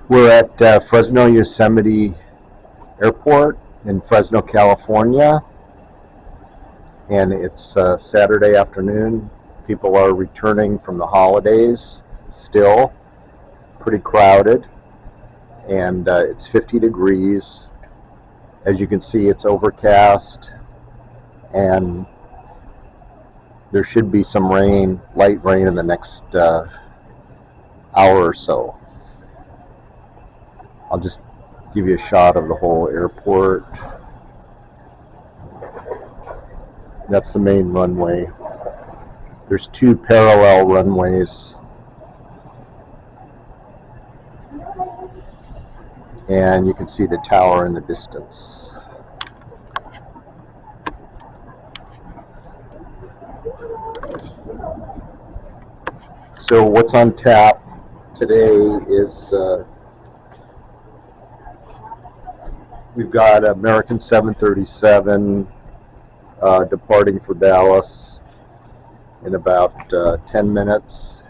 We're at Fresno Yosemite Airport in Fresno, California, and it's Saturday afternoon. People are returning from the holidays still, pretty crowded, and it's 50 degrees. As you can see, it's overcast, and there should be some rain, light rain, in the next hour or so. I'll just give you a shot of the whole airport. That's the main runway. There's two parallel runways, and you can see the tower in the distance. So what's on tap today is we've got American 737 departing for Dallas in about 10 minutes.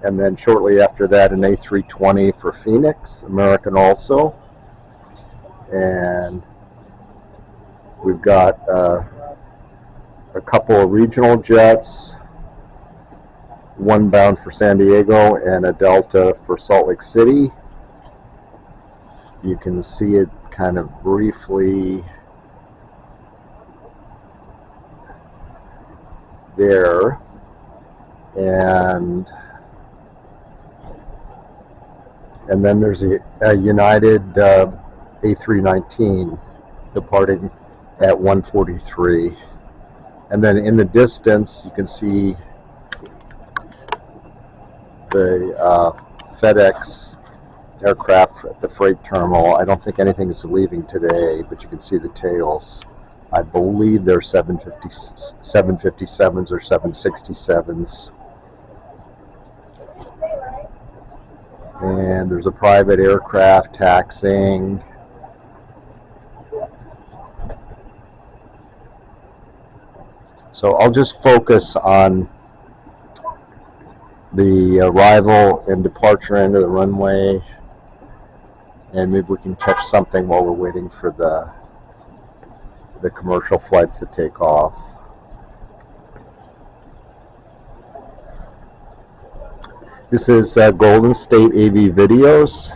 And then shortly after that, an A320 for Phoenix, American also. And we've got a couple of regional jets, one bound for San Diego and a Delta for Salt Lake City. You can see it kind of briefly there. And then there's a United A319 departing at 1:43. And then in the distance, you can see the FedEx aircraft at the freight terminal. I don't think anything is leaving today, but you can see the tails. I believe they're 757s or 767s. And there's a private aircraft taxiing. So I'll just focus on the arrival and departure end of the runway, and maybe we can catch something while we're waiting for the commercial flights to take off. This is Golden State AV Videos.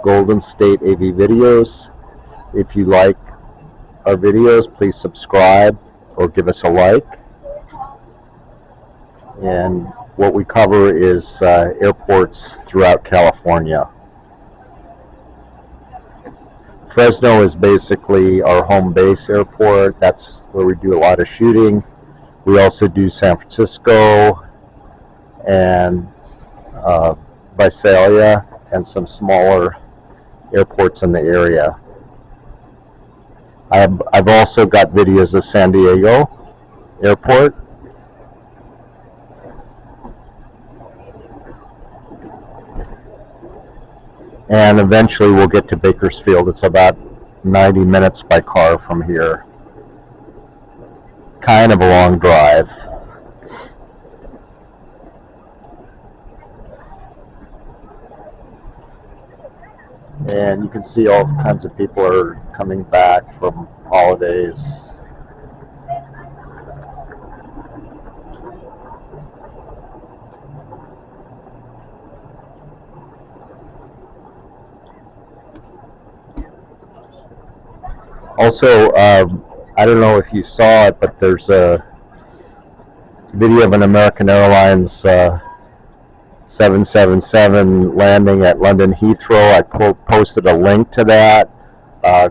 Golden State AV Videos. If you like our videos, please subscribe or give us a like. And what we cover is airports throughout California. Fresno is basically our home base airport. That's where we do a lot of shooting. We also do San Francisco and Visalia and some smaller airports in the area. I've also got videos of San Diego Airport. And eventually we'll get to Bakersfield. It's about 90 minutes by car from here. Kind of a long drive. And you can see all kinds of people are coming back from holidays. Also, I don't know if you saw it, but there's a video of an American Airlines 777 landing at London Heathrow. I posted a link to that.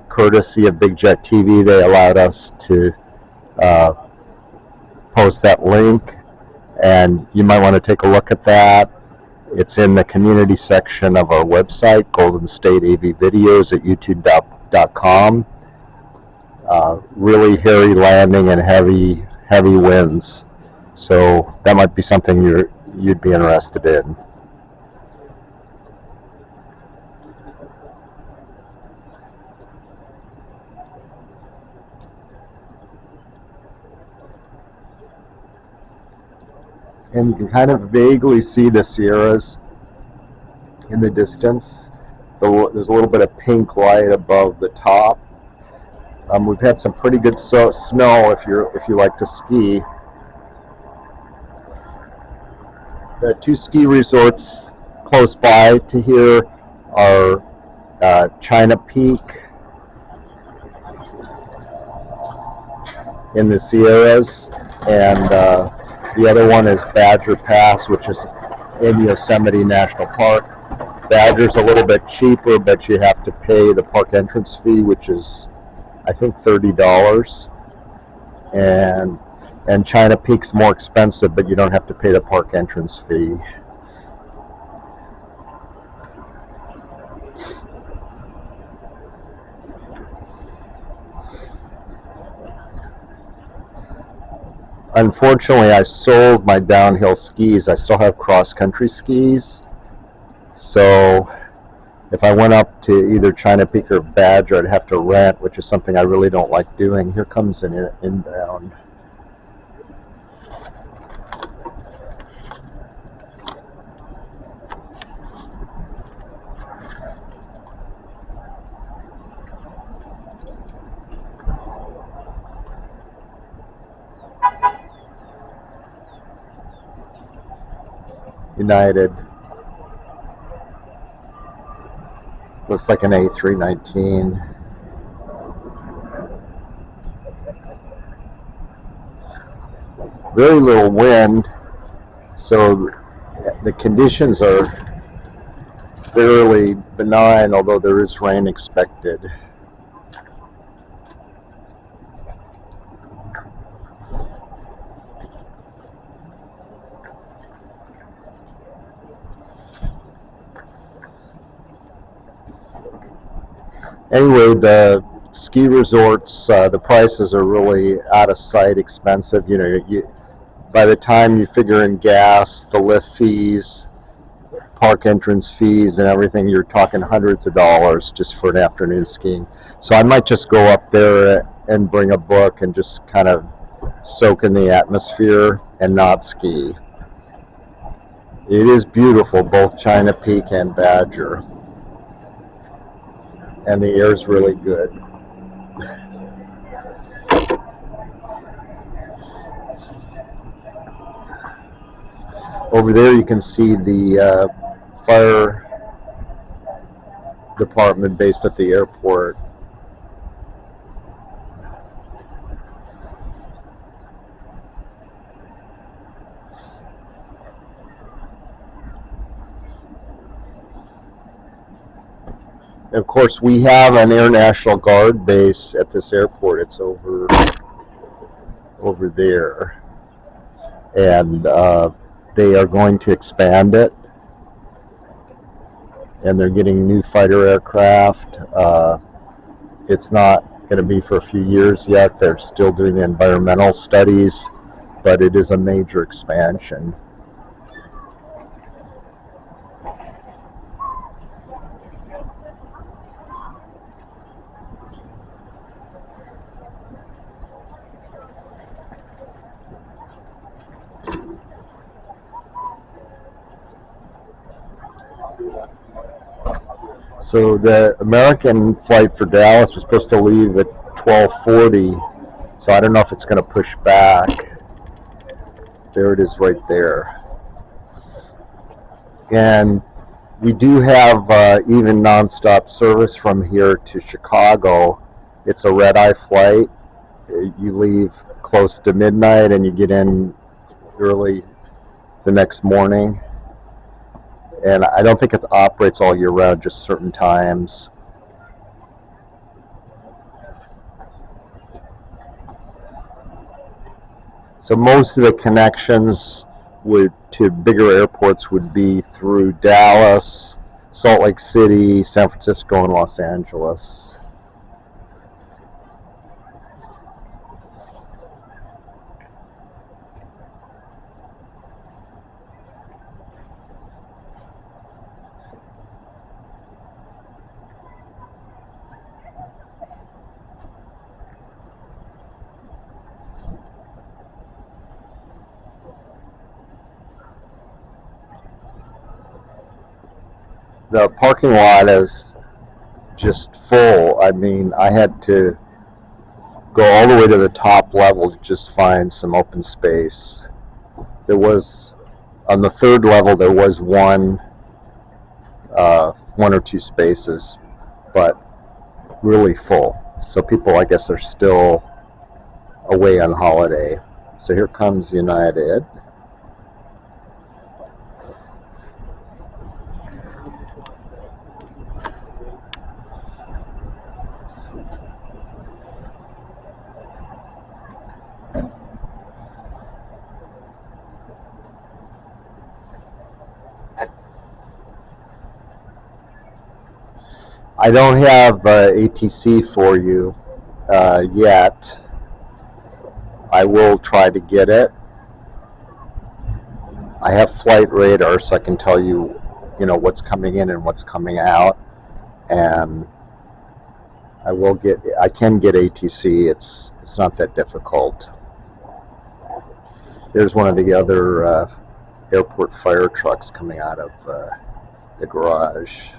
Courtesy of Big Jet TV, they allowed us to post that link, and you might want to take a look at that. It's in the community section of our website, Golden State AV Videos at youtube.com. Really hairy landing and heavy winds. So that might be something you'd be interested in. and you can kind of vaguely see the Sierras in the distance. There's a little bit of pink light above the top. We've had some pretty good snow if you like to ski. The two ski resorts close by to here are China Peak in the Sierras, and the other one is Badger Pass, which is in Yosemite National Park. Badger's a little bit cheaper, but you have to pay the park entrance fee, which is, I think, $30. And China Peak's more expensive, but you don't have to pay the park entrance fee. Unfortunately, I sold my downhill skis. I still have cross-country skis. So if I went up to either China Peak or Badger, I'd have to rent, which is something I really don't like doing. Here comes an inbound. United. Looks like an A319. Very little wind, so the conditions are fairly benign, although there is rain expected. Anyway, the ski resorts, the prices are really out of sight expensive. By the time you figure in gas, the lift fees, park entrance fees, and everything, you're talking hundreds of dollars just for an afternoon skiing. So I might just go up there and bring a book and just kind of soak in the atmosphere and not ski. It is beautiful, both China Peak and Badger. And the air is really good. Over there you can see the fire department based at the airport. Of course, we have an Air National Guard base at this airport. It's over there, and they are going to expand it, and they're getting new fighter aircraft. It's not going to be for a few years yet. They're still doing the environmental studies, but it is a major expansion. So the American flight for Dallas was supposed to leave at 12:40, so I don't know if it's going to push back. There it is right there. And we do have even nonstop service from here to Chicago. It's a red-eye flight. You leave close to midnight and you get in early the next morning. And I don't think it operates all year round, just certain times. So most of the connections to bigger airports would be through Dallas, Salt Lake City, San Francisco, and Los Angeles. The parking lot is just full. I mean, I had to go all the way to the top level to just find some open space. There was, on the third level, there was one or two spaces, but really full. So people, I guess, are still away on holiday. So here comes United. I don't have ATC for you yet. I will try to get it. I have flight radar, so I can tell you, what's coming in and what's coming out, and I can get ATC. It's not that difficult. There's one of the other airport fire trucks coming out of the garage.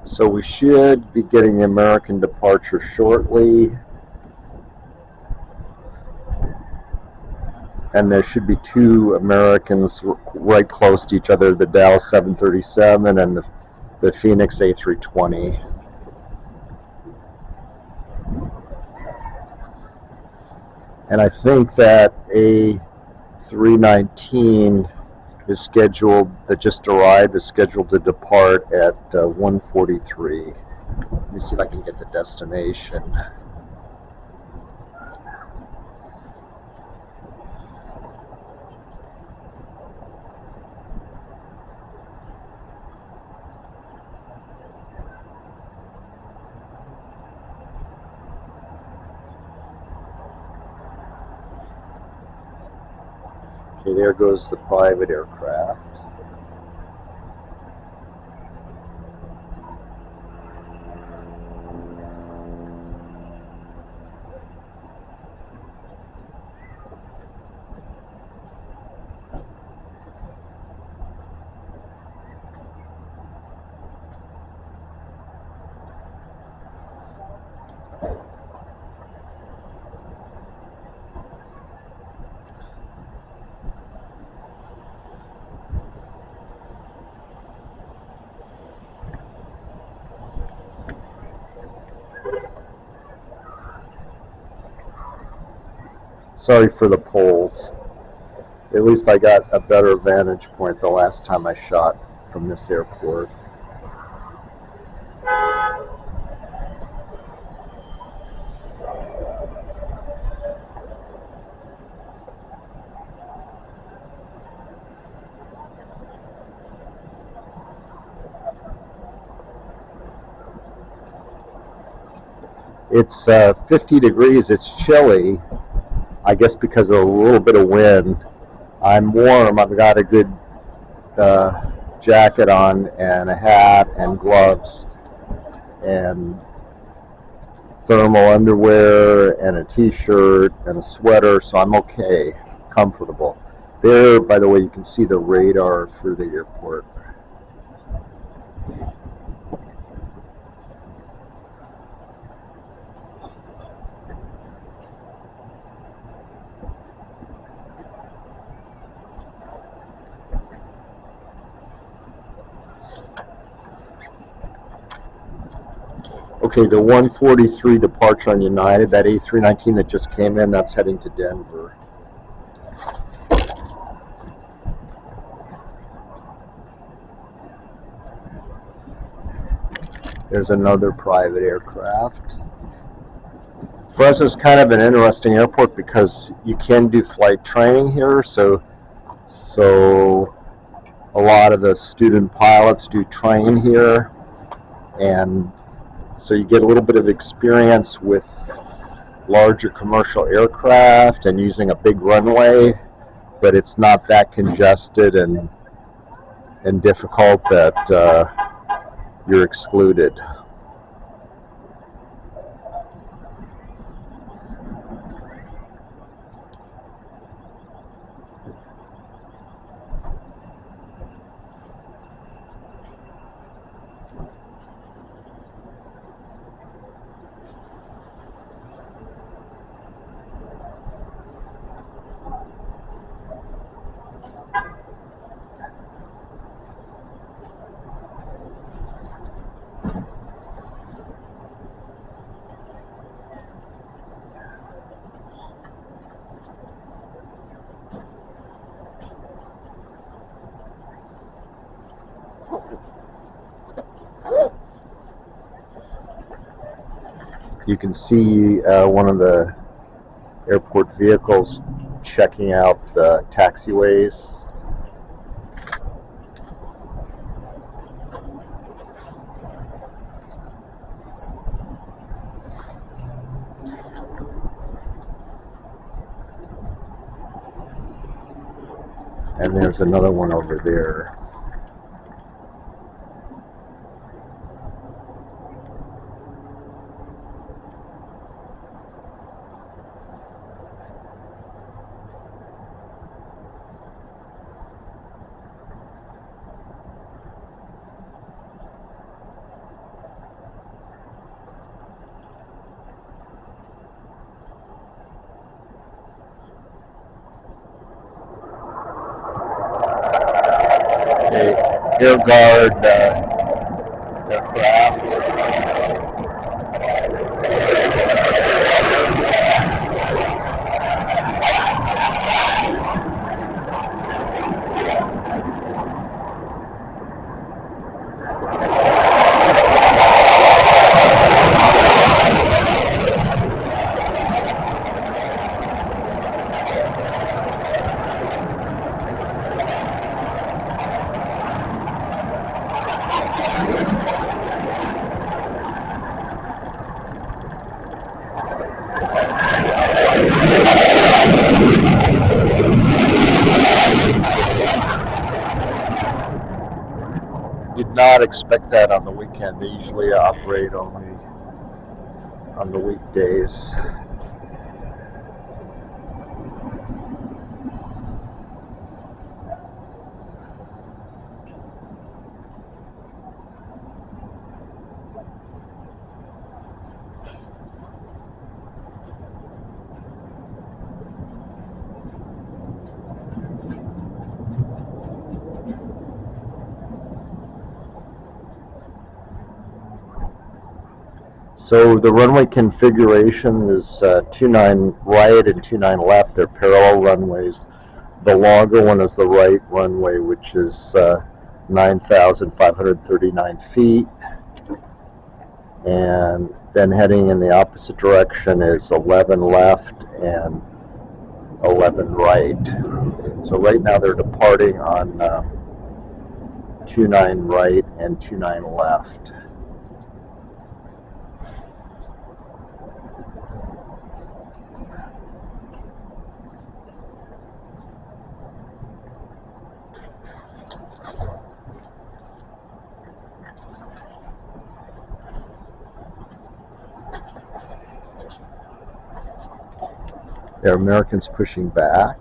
So we should be getting the American departure shortly. And there should be two Americans right close to each other, the Dallas 737 and the Phoenix A320. And I think that A319 is scheduled, that just arrived, is scheduled to depart at 1:43. Let me see if I can get the destination. Okay, there goes the private aircraft. Sorry for the poles. At least I got a better vantage point the last time I shot from this airport. It's 50 degrees. It's chilly, I guess because of a little bit of wind. I'm warm. I've got a good jacket on and a hat and gloves and thermal underwear and a t-shirt and a sweater, so I'm okay, comfortable. There, by the way, you can see the radar through the airport. Okay, the 1:43 departure on United, that A319 that just came in, that's heading to Denver. There's another private aircraft. Fresno is kind of an interesting airport because you can do flight training here, so a lot of the student pilots do train here, and so you get a little bit of experience with larger commercial aircraft and using a big runway, but it's not that congested and difficult that you're excluded. You can see one of the airport vehicles checking out the taxiways. And there's another one over there. Air Guard aircraft. Did not expect that on the weekend. They usually operate only on the weekdays. So the runway configuration is 29 right and 29 left. They're parallel runways. The longer one is the right runway, which is 9,539 feet. And then heading in the opposite direction is 11 left and 11 right. So right now they're departing on 29 right and 29 left. There are Americans pushing back.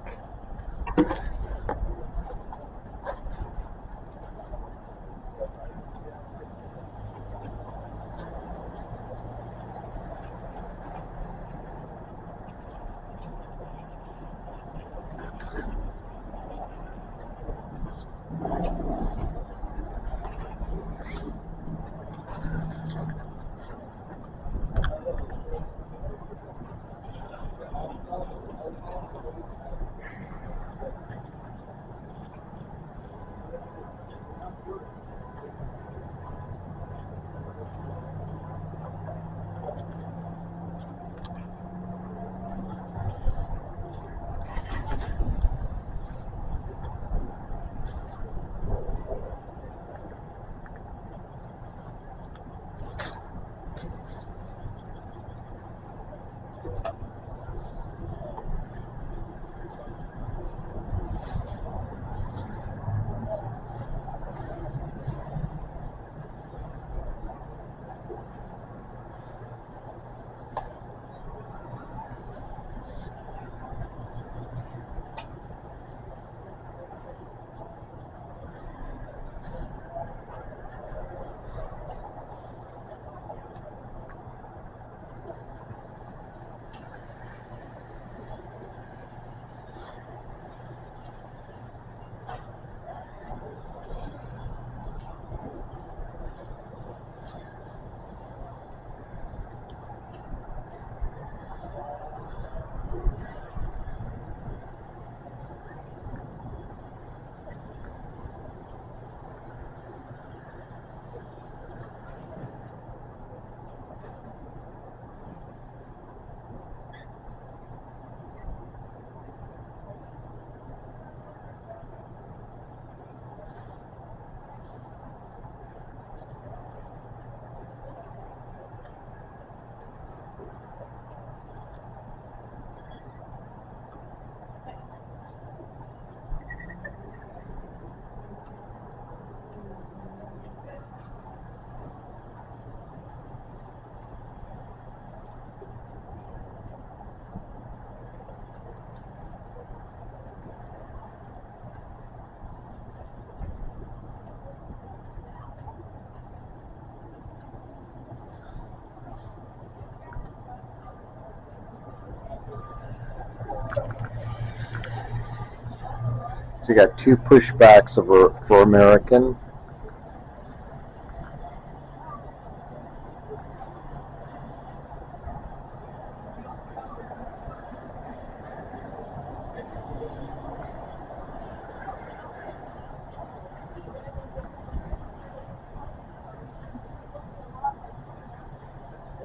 So you got two pushbacks for American.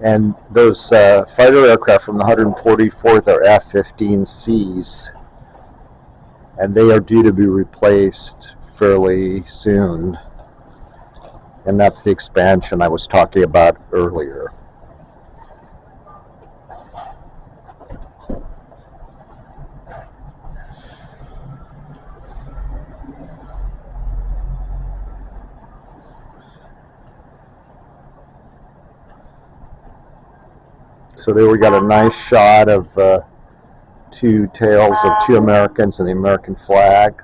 And those fighter aircraft from the 144th are F-15Cs, and they are due to be replaced fairly soon. And that's the expansion I was talking about earlier. So there we got a nice shot of two tails of two Americans and the American flag.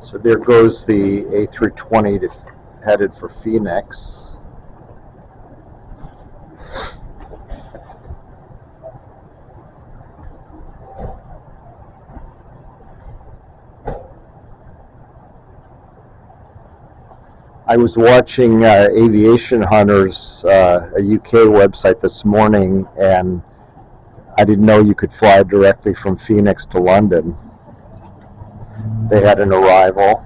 So there goes the A320 headed for Phoenix. I was watching Aviation Hunters, a UK website this morning, and I didn't know you could fly directly from Phoenix to London. They had an arrival.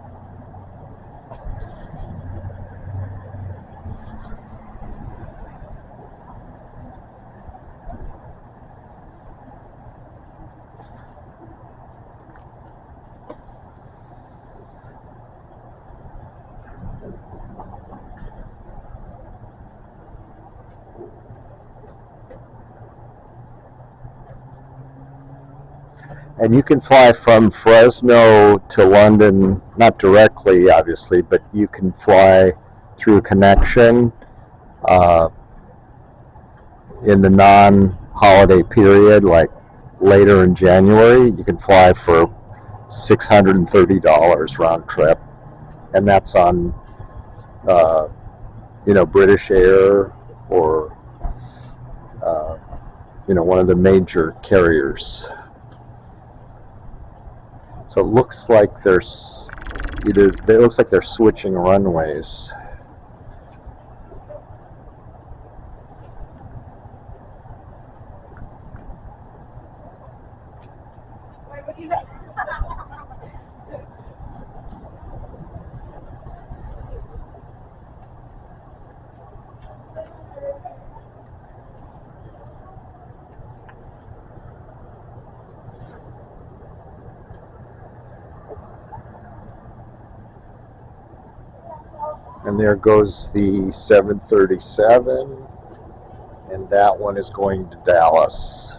And you can fly from Fresno to London, not directly, obviously, but you can fly through a connection in the non-holiday period, like later in January. You can fly for $630 round trip, and that's on, British Air or, one of the major carriers. So it looks like they're switching runways. And there goes the 737, and that one is going to Dallas.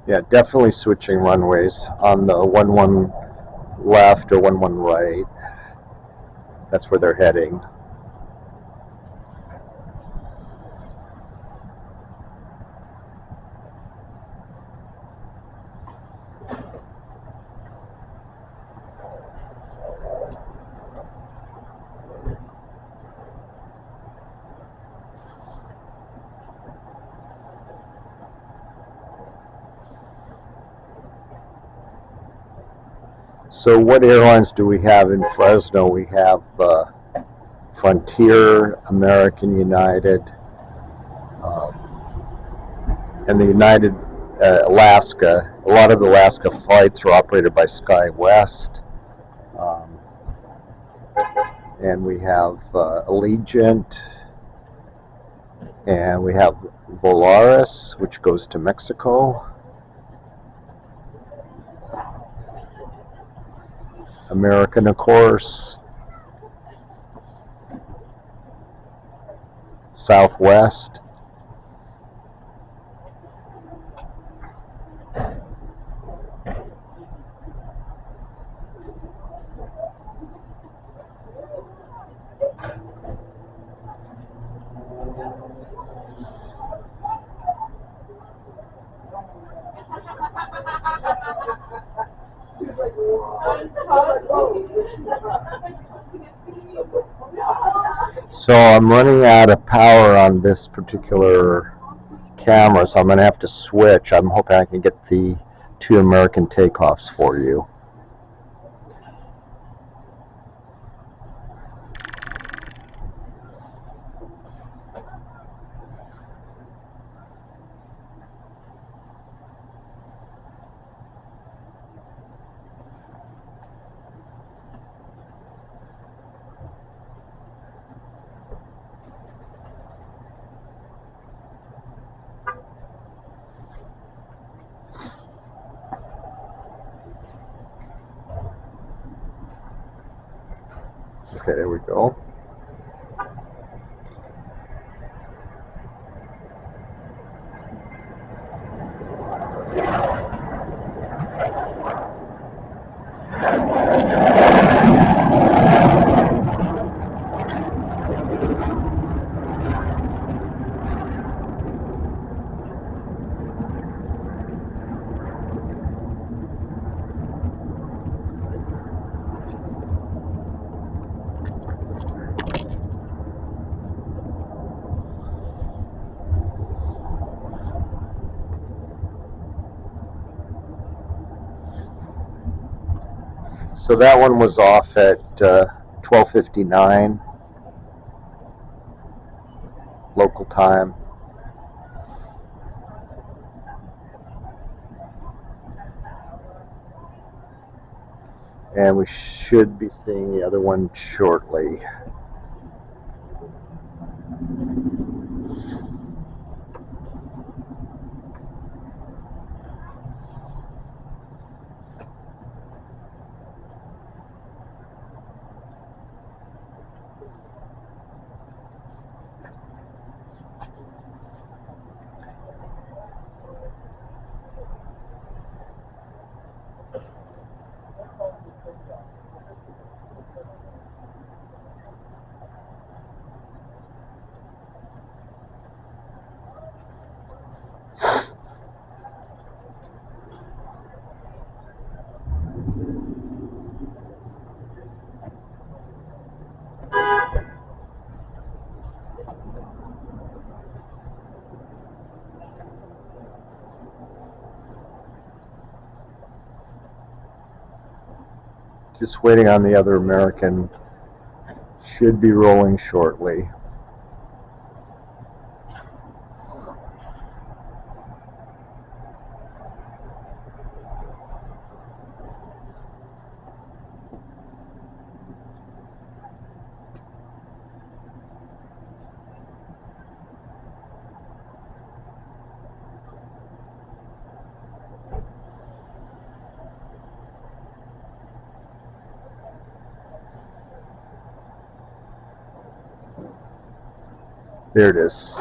Yeah, definitely switching runways on the 1-1 left or 1-1 right. That's where they're heading. So what airlines do we have in Fresno? We have Frontier, American United, and the United Alaska. A lot of Alaska flights are operated by SkyWest. And we have Allegiant, and we have Volaris, which goes to Mexico. American, of course. Southwest. So I'm running out of power on this particular camera, so I'm going to have to switch. I'm hoping I can get the 2 American takeoffs for you. Okay, there we go. So that one was off at 12:59 local time. And we should be seeing the other one shortly. Just waiting on the other American. Should be rolling shortly. There it is.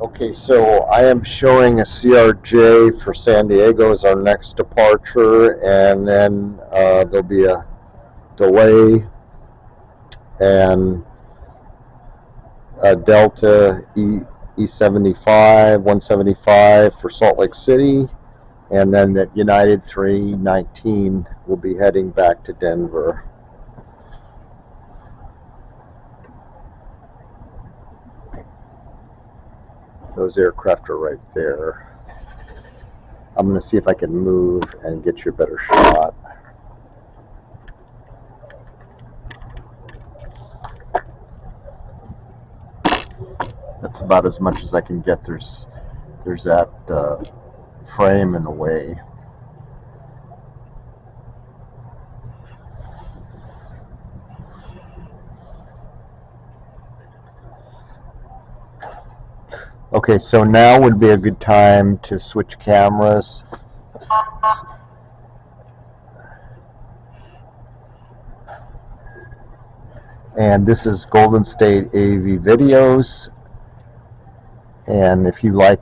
Okay, so I am showing a CRJ for San Diego as our next departure, and then there'll be a delay, and a Delta E75, 175 for Salt Lake City, and then that United 319 will be heading back to Denver. Those aircraft are right there. I'm going to see if I can move and get you a better shot. That's about as much as I can get. There's that frame in the way. Okay, so now would be a good time to switch cameras. And this is Golden State AV Videos. And if you like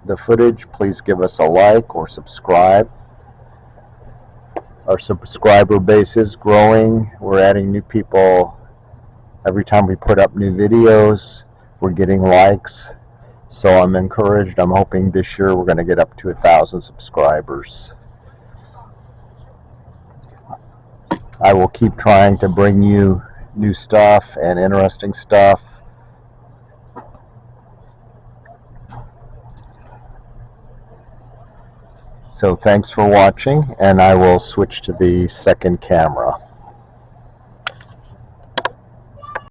the footage, please give us a like or subscribe. Our subscriber base is growing. We're adding new people every time we put up new videos. We're getting likes. So I'm encouraged. I'm hoping this year we're going to get up to 1,000 subscribers. I will keep trying to bring you new stuff and interesting stuff. So thanks for watching, and I will switch to the second camera.